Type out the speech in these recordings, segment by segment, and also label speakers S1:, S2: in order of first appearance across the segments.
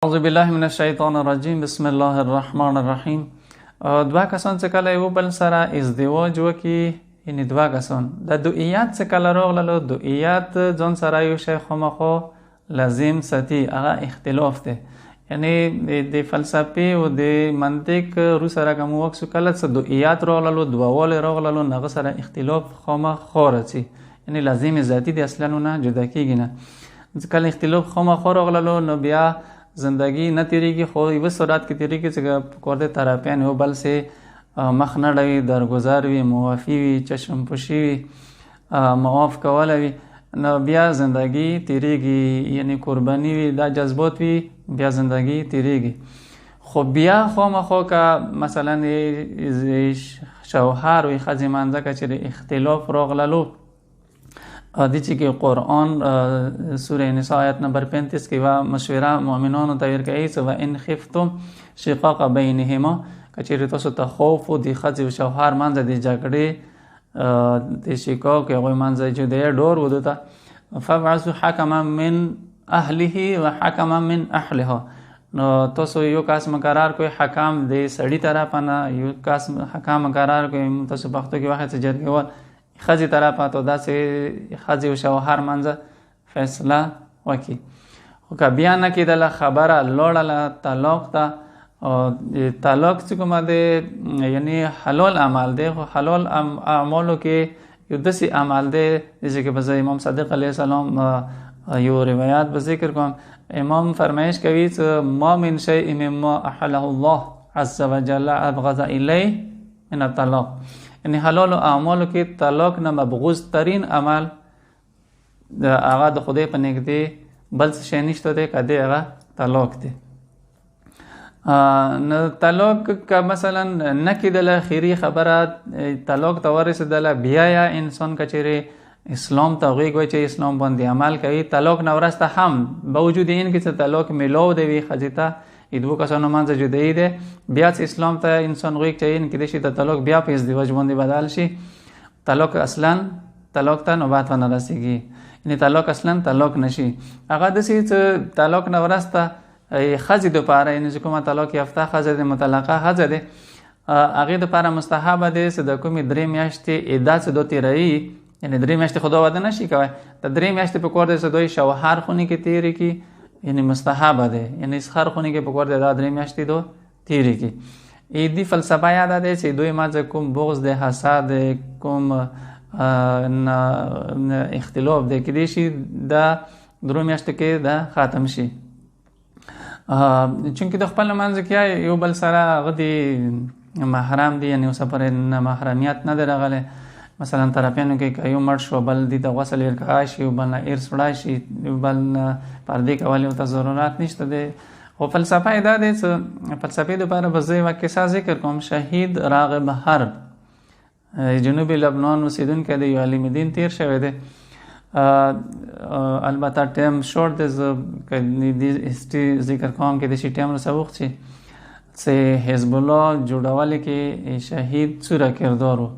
S1: اعوذ بالله من الشیطان الرجیم بسم الله الرحمن الرحیم. دوه کسان چې کله یو بل سره ازدواج وکړي، یعنی دوه کسان د دعیات چې کله راغلل، دعیات ځان سره یو شی خامخا لازم ساتي، هغه اختلاف دی. یعنی د فلسفې او د منطق رو سره کوم وخت کله چې دعیات راغلل، دوهوالی راغلل، هغه سره اختلاف خامخا راځي، یعنی لازم ذاتی دی، اصلا نه جدا کیږي نه. کله اختلاف خامخا راغلل نو بیا زندگی نه تیریږي، خو یو صورت کې تیریږي چې کورد طرفین یو بل سه مخ نه ډوي، درگذر وي، معافي وي، چشم پوشي وي، معاف کول وي، نو بیا زندگی تیریږي، یعنی قربانی وي، دا جذبات وي، بیا زندگی تیریږي. خو بیا خامخا که مثلا شوهر وي ښځې منځه که چېرې اختلاف راغللو، دی چې کې قرآن سوره نساء آیت نمبر 35 کې و مشوره مؤمنانو ته ورکوي چې و ان خفتم شقاق بینهما، که چېرې تاسو ته خوف و د ښځې او شوهر منځه د جګړې د شقاق هغوی منځه جدایي ډور و ته فبعثوا حکما من اهله و حکما من اهلها، نو تاسو یو کس مقرر کوئ حکم د سړي طرفه نه، یو کس حکم مقرر کوئ، تاسو پښتو کې وایي چې جرګهوال ښځې طرفه ته داسې ښځې او شوهر منځه فیصله وکړي. خو که بیا نه کېدله، خبره لاړله طلاق ته، طلاق چې کومه دی یعنی حلال عمل دی، خو حلال اعمالو کې یو داسې عمل دی چې کې به زه امام صادق علیه السلام یو روایت به ذکر کوم. امام فرمایش کوي چې ما من شیء مما احله الله عز وجل ابغض الیه من الطلاق، یعنی حلال اعمالو کې طلاق نه مبغوض ترین عمل هغه د خدای په نږدې بل څه شی نشته دی که دی هغه طلاق دی. نو طلاق که مثلا نه کېدله، خیري خبره طلاق ته ورسېدله، بیا یا انسان که چېرې اسلام ته غوږ وایي چې اسلام باندې عمل کوي، طلاق نه وروسته هم باوجود این کې چې طلاق میلاو دی وي ښځې ته، دوه کسانو منځه جدایي دی، بیا چې اسلام ته انسان غوږ چوي کېدای شي د طلاق بیا په ازدواج باندې بدل شي، طلاق اصلا طلاق ته نوبت ونه رسېږي، یعنی طلاق اصلا طلاق نشي. هغه داسې چې طلاق نه وروسته ښځې دپاره، یعنی چې کومه طلاق یافته ښځه دی، مطلقه ښځه دی، هغې دپاره مستحبه دی چې د کومې 3 میاشتې عده چې دا تېروي، یعنی 3 میاشتې خو دا واده نشي کوی، د 3 میاشتې په کار دی چې دوی شوهر خونې کې تېرې کړي، یعنی مستحبه دی، یعنی اسخر خونې کې په کار دی دا 3 میاشتې دو تېرې کړي. دی فلسفه یاده دی چې دوی منځه کوم بغض دی، حسد دی، کوم اختلاف دی، کېدای شي دا 3 میاشتو کې دا ختم شي. چونکې د خپل منځ کې یو بل سره هغه د محرم دی، یعنی اوسه پورې نه محرمیت نه دی راغلی، مثلا طرفینو کې که یو مړ شو بل دې ته غسل ورکړی شي، یو بل نه ارث وړی شي، یو بل نه پردې کول ورته ضرورت نشته دی. خو فلسفه یې دا دی چې فلسفې دپاره به زه یوه کیسه ذکر کوم. شهید راغب حرب جنوبي لبنان اوسېدونکی دی، یو علم دین تیر شوی دی، البته ټایم شورټ دی، زه که دې هسټري ذکر کوم کېدای شي ټایم راسه وخت شي، چې حزب الله جوړولو کې شهید څوره کردار و.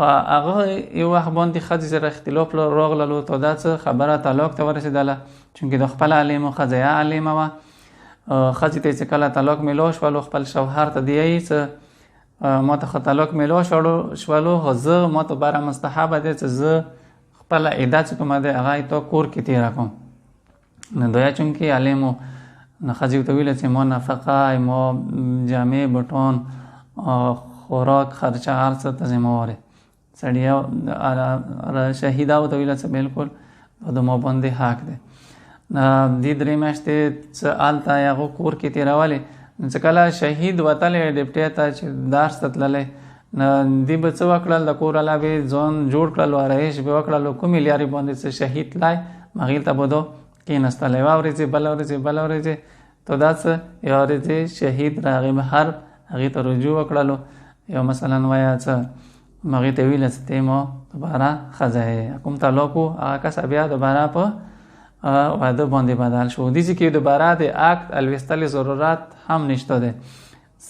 S1: هغه یو وخت باندې ښځې سره اختلاف راغللو، تا دا څه خبره طلاق ته ورسېدله، چونکې د خپل عالمو ښځه یا عالمه وه، ښځې ته چې کله طلاق میلاو شولو، خپل شوهر ته دی وایي چې ما ته ښه طلاق میلاو شولو، خو زه ما ته باره مستحبه دی چې زه خپله عده چې کومه دی هغه یې تا کور کې تېره کړم. نو دا چونکې عالمو نو ښځې ورته ویله چې ما نفقه، ما جامې بټون، خوراک خرچه هر څه ته ذمهوار یې. سړی شهیده ورته ویله چې بالکل دا د ما باندې حق دی. دې 3 میاشتې څه هلته هغه کور کې تېرولې، چې کله شهید وتلی ډپټۍ ته چې درس ته تللی، نو دوی به څه وکړل، د کور والا به ځان جوړ کړل، آرایش به وکړل، کومې لارې باندې چې شهید تللی هغې ته به دا کېناستل، یوه ورځې بله ورځې بله ورځې، تو دا څه یوه ورځې شهید راغب حرب هغې ته رجوع وکړلو، یو مثلا وایه څه هغې ته ویله چې تی ما دوباره ښځه یې، کوم طلاق و هغه کسه بیا دوباره په واده باندې بدل شو. دې چې دوباره د عقد الویستلې ضرورت هم نشته دی،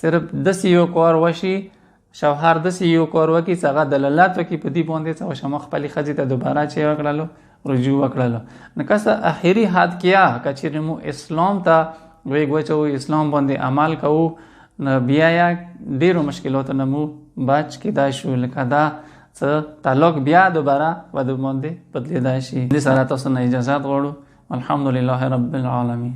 S1: صرف داسې یو کار وشي، شوهر داسې یو کار وکړي چې هغه دلالت وکړي په دې باندې چې شما خپلې ښځې ته دوباره چې وکړلو رجوع وکړلو. نو که څه اخري حد کیا که چېرې مو اسلام ته ویګ وچو اسلام باندې عمل کوو نو بیا ډیرو مشکلاتو نه مو بچ کیدای شو، لکه دا څه تعلق بیا دوباره و د باندې بدلیدای شي. دې سره تاسو نه اجازه غواړو. الحمدلله رب العالمین.